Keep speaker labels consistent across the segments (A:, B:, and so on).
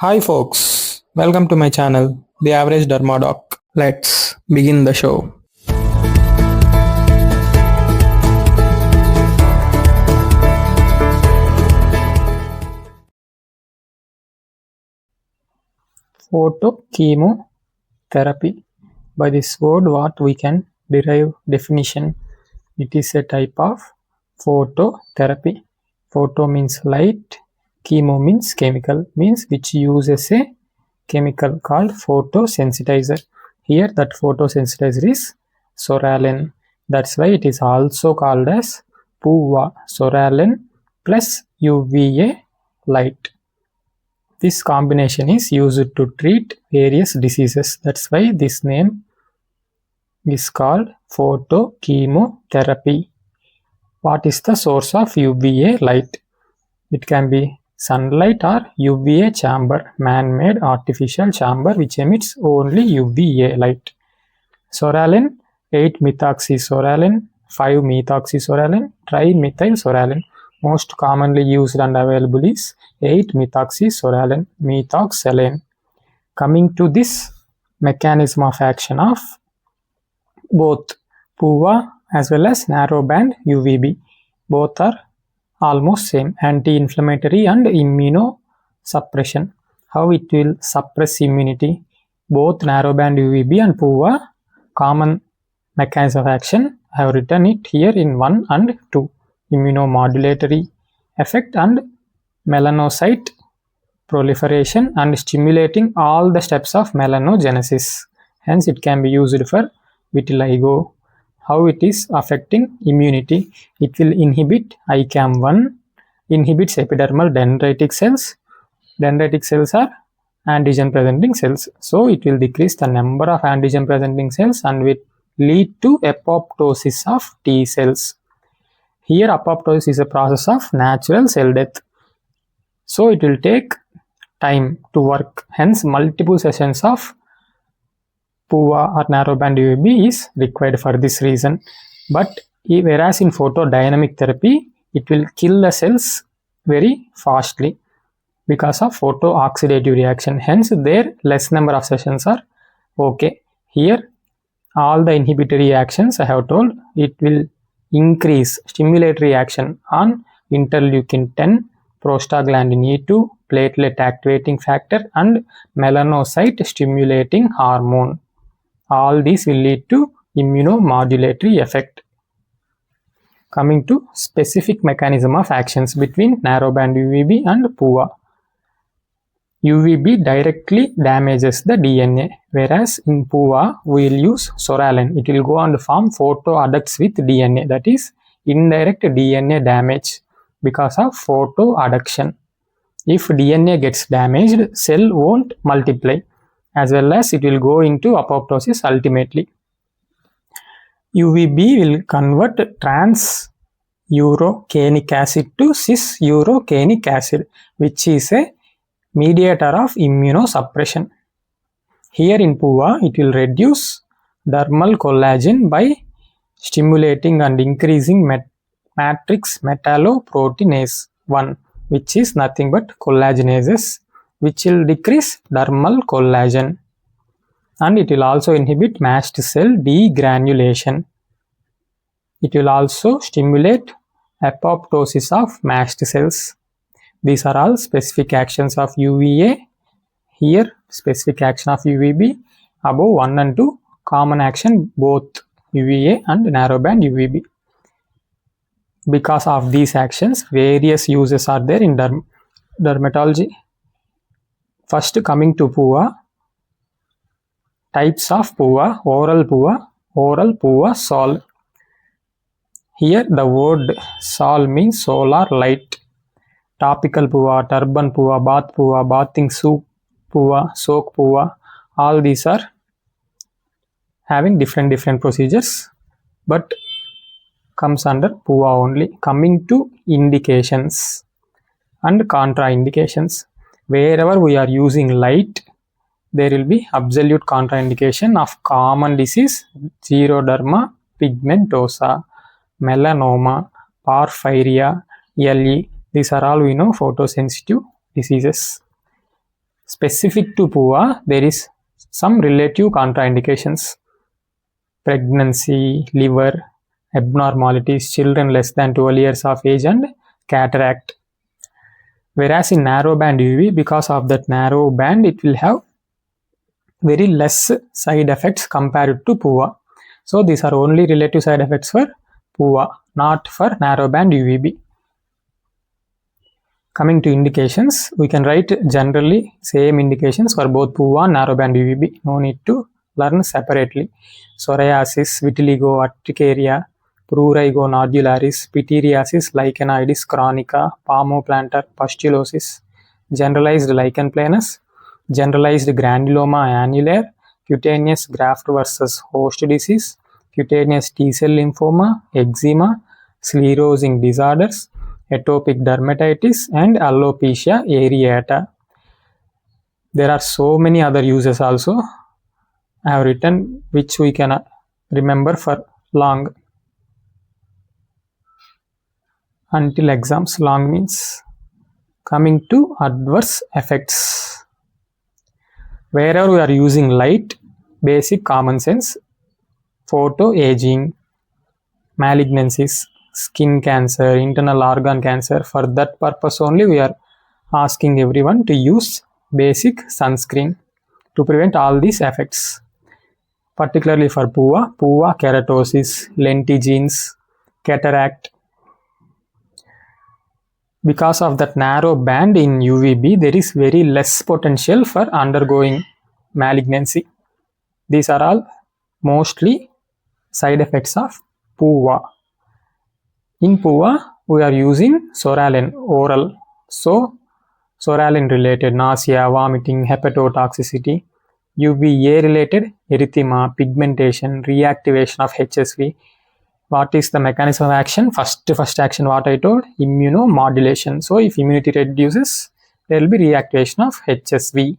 A: Hi folks, welcome to my channel, The Average Dermadoc. Let's begin the show. Photochemotherapy. By this word, what we can derive definition? It is a type of phototherapy. Photo means light, chemo means chemical, means which uses a chemical called photosensitizer. Here that photosensitizer is psoralen. That's why it is also called as PUVA, psoralen plus UVA light. This combination is used to treat various diseases. That's why this name is called photochemotherapy. What is the source of UVA light? It can be sunlight or UVA chamber, man-made artificial chamber which emits only UVA light. Psoralen, 8-methoxypsoralen, 5-methoxypsoralen, trimethylpsoralen. Most commonly used and available is 8-methoxypsoralen, methoxylane. Coming to this mechanism of action of both PUVA as well as narrowband UVB. Both are almost same, anti-inflammatory and immunosuppression. How it will suppress immunity? Both narrowband UVB and PUVA common mechanism of action. I have written it here in 1 and 2. Immunomodulatory effect and melanocyte proliferation and stimulating all the steps of melanogenesis. Hence it can be used for vitiligo. How it is affecting immunity? It will inhibit ICAM1, inhibits epidermal dendritic cells. Dendritic cells are antigen presenting cells. So it will decrease the number of antigen presenting cells and will lead to apoptosis of T cells. Here apoptosis is a process of natural cell death. So it will take time to work. Hence multiple sessions of PUVA or narrowband UVB is required for this reason. But whereas in photodynamic therapy, it will kill the cells very fastly because of photooxidative reaction. Hence their less number of sessions are okay. Here all the inhibitory actions I have told, it will increase stimulatory action on interleukin 10, prostaglandin E2, platelet activating factor and melanocyte stimulating hormone. All these will lead to immunomodulatory effect. Coming to specific mechanism of actions between narrowband UVB and PUVA. UVB directly damages the DNA, whereas in PUVA we will use psoralen. It will go and form photoadducts with DNA, that is indirect DNA damage because of photoadduction. If DNA gets damaged, cell won't multiply, as well as it will go into apoptosis ultimately. UVB will convert trans-urocanic acid to cis-urocanic acid, which is a mediator of immunosuppression. Here in PUVA, it will reduce dermal collagen by stimulating and increasing matrix metalloproteinase 1, which is nothing but collagenases, which will decrease dermal collagen. And it will also inhibit mast cell degranulation. It will also stimulate apoptosis of mast cells. These are all specific actions of UVA. Here specific action of UVB. Above 1 and 2 common action both UVA and narrowband UVB. Because of these actions, various uses are there in dermatology. First, coming to PUVA. Types of PUVA: oral PUVA sol. Here the word sol means solar light. Topical PUVA, turban PUVA, bath PUVA, bathing soup PUVA, soak PUVA. All these are having different procedures, but comes under PUVA only. Coming to indications and contraindications. Wherever we are using light, there will be absolute contraindication of common disease: xeroderma pigmentosa, melanoma, porphyria, LE. These are all we know photosensitive diseases. Specific to PUVA, there is some relative contraindications. Pregnancy, liver abnormalities, children less than 12 years of age, and cataract. Whereas in narrowband UV, because of that narrow band, it will have very less side effects compared to PUVA. So these are only relative side effects for PUVA, not for narrowband UVB. Coming to indications, we can write generally same indications for both PUVA and narrowband UVB. No need to learn separately. Psoriasis, vitiligo, urticaria, prurigo nodularis, pityriasis, lichenoides chronica, palmoplantar pustulosis, generalized lichen planus, generalized granuloma annulare, cutaneous graft versus host disease, cutaneous T-cell lymphoma, eczema, sclerosing disorders, atopic dermatitis, and alopecia areata. There are so many other uses also I have written, which we can remember for long. Until exams, long means. Coming to adverse effects. Wherever we are using light, basic common sense, photo aging, malignancies, skin cancer, internal organ cancer, for that purpose only we are asking everyone to use basic sunscreen to prevent all these effects. Particularly for PUVA, keratosis, lentigens, cataract. Because of that narrow band in UVB, there is very less potential for undergoing malignancy. These are all mostly side effects of PUVA. In PUVA, we are using Soralen oral. So, Soralen related nausea, vomiting, hepatotoxicity. UVA related erythema, pigmentation, reactivation of HSV. What is the mechanism of action? First action what I told, immunomodulation. So if immunity reduces, there will be reactivation of HSV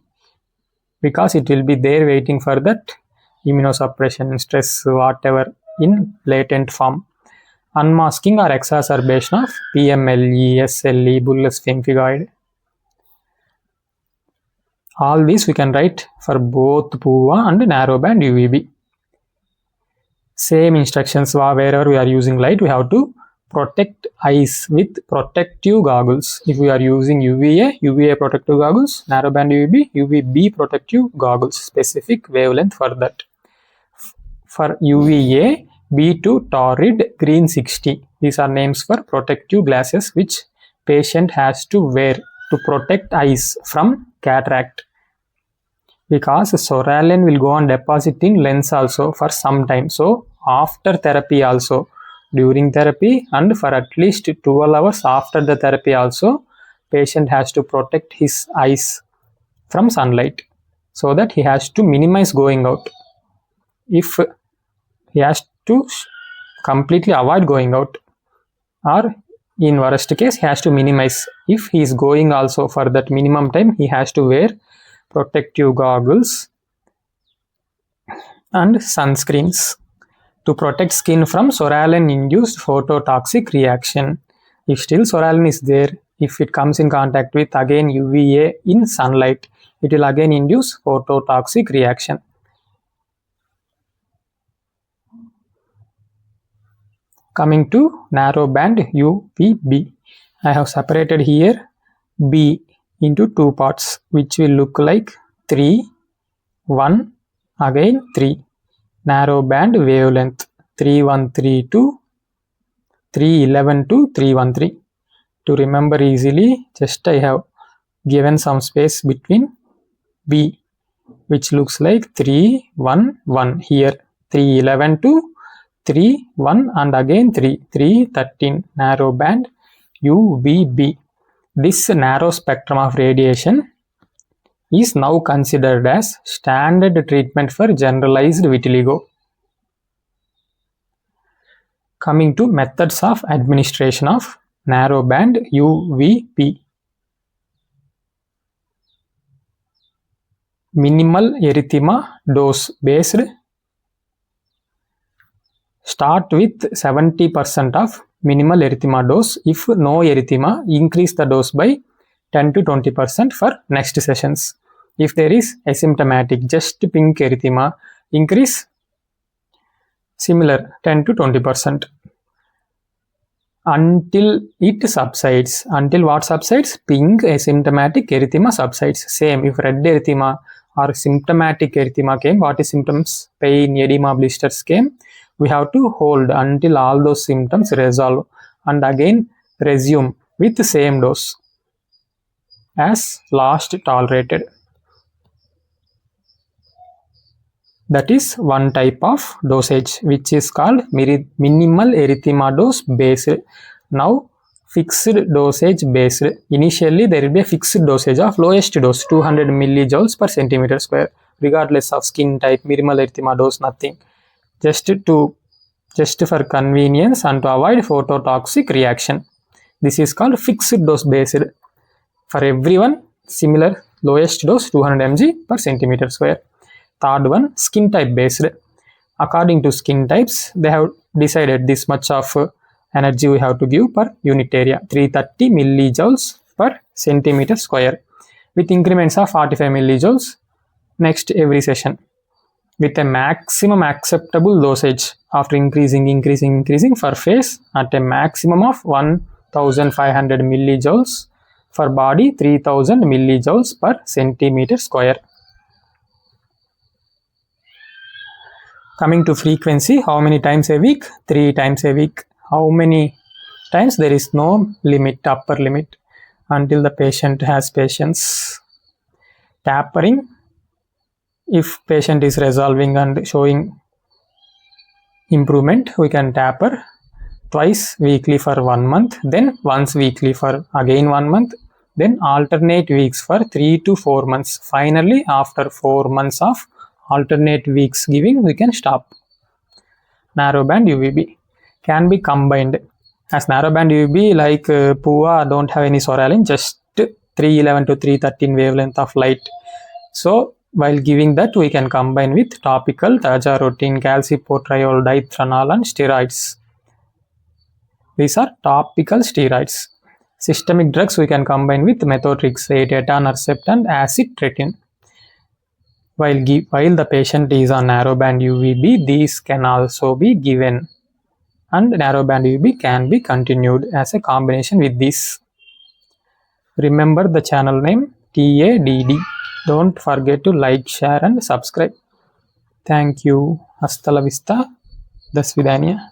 A: because it will be there waiting for that immunosuppression, stress, whatever in latent form. Unmasking or exacerbation of PMLE, SLE, bullous pemphigoid. All these we can write for both PUVA and narrowband UVB. Same instructions, wherever we are using light, we have to protect eyes with protective goggles. If we are using UVA protective goggles, narrowband UVB, UVB protective goggles, specific wavelength for that. For UVA, B2 Torrid Green 60. These are names for protective glasses which patient has to wear to protect eyes from cataract. Because Soralen will go on depositing lens also for some time. So after therapy also, during therapy and for at least 12 hours after the therapy also, patient has to protect his eyes from sunlight so that he has to minimize going out. If he has to completely avoid going out, or in worst case he has to minimize. If he is going also for that minimum time, he has to wear protective goggles and sunscreens to protect skin from Soralen induced phototoxic reaction. If still Soralen is there, if it comes in contact with again UVA in sunlight, it will again induce phototoxic reaction. Coming to narrowband UVB, I have separated here B into two parts, which will look like 3, 1, again 3. Narrowband wavelength 3132, 311 to 313. To remember easily, just I have given some space between B, which looks like 311 here, 311 to 3, 1 and again 3, 313. Narrowband UVB. This narrow spectrum of radiation is now considered as standard treatment for generalized vitiligo. Coming to methods of administration of narrowband UVB. Minimal erythema dose based. Start with 70% of minimal erythema dose. If no erythema, increase the dose by 10 to 20% for next sessions. If there is asymptomatic, just pink erythema, increase similar 10 to 20% until it subsides. Until what subsides? Pink asymptomatic erythema subsides. Same if red erythema or symptomatic erythema came, what is symptoms? Pain, edema, blisters came. We have to hold until all those symptoms resolve and again resume with the same dose as last tolerated. That is one type of dosage which is called minimal erythema dose based. Now fixed dosage based. Initially there will be a fixed dosage of lowest dose 200 millijoules per centimeter square regardless of skin type, minimal erythema dose, nothing. Just for convenience and to avoid phototoxic reaction. This is called fixed dose based. For everyone similar lowest dose 200 mg per centimeter square. Third one, skin type based. According to skin types, they have decided this much of energy we have to give per unit area, 330 millijoules per centimeter square with increments of 45 millijoules next every session with a maximum acceptable dosage after increasing for face at a maximum of 1500 millijoules, for body 3000 millijoules per centimeter square. Coming to frequency, how many times a week? 3 times a week. How many times? There is no limit, upper limit, until the patient has patience. Tapering, if patient is resolving and showing improvement, we can taper twice weekly for 1 month, then once weekly for again 1 month, then alternate weeks for 3 to 4 months. Finally, after 4 months of alternate weeks giving, we can stop. Narrowband UVB can be combined. As narrowband UVB like PUVA don't have any soralin, just 311 to 313 wavelength of light. So while giving that, we can combine with topical tazarotene, calcipotriol, diethranol and steroids. These are topical steroids. Systemic drugs we can combine with methotrexate, etanercept and acitretin. While the patient is on narrowband UVB, these can also be given, and narrowband UVB can be continued as a combination with this. Remember the channel name TADD. Don't forget to like, share and subscribe. Thank you. Hasta la vista. Dasvidaniya.